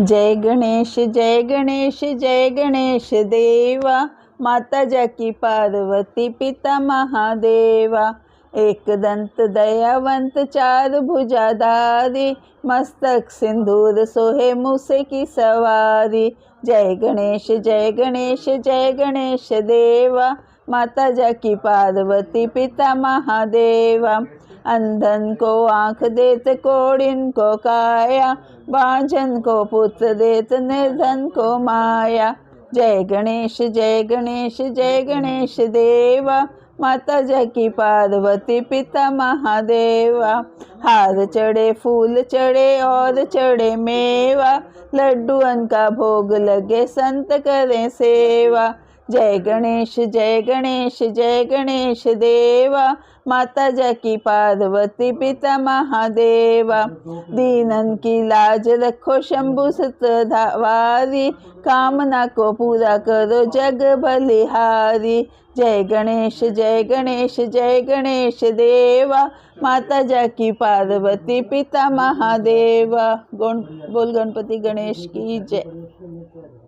जय गणेश जय गणेश जय गणेश देवा, माता जाकी पार्वती पिता महादेवा। एक दंत दयावंत चार भुजाधारी, मस्तक सिंदूर सोहे मूसे की सवारी। जय गणेश जय गणेश जय गणेश देवा, माता जाकी पार्वती पिता महादेवा। अंधन को आँख देत कोड़िन को काया, बांझन को पुत्र देत निर्धन को माया। जय गणेश जय गणेश जय गणेश देवा, माता जाकी पार्वती पिता महादेवा। हार चढ़े फूल चढ़े और चढ़े मेवा, लड्डूअन का भोग लगे संत करें सेवा। जय गणेश जय गणेश जय गणेश देवा, माता जाकी पार्वती पिता महादेवा। दीनन की लाज रखो शंभु सत्रधारी, कामना को पूरा करो जग बलिहारी। जय गणेश जय गणेश जय गणेश देवा, माता जाकी पार्वती पिता महादेवा। बोल गणपति गणेश की जय।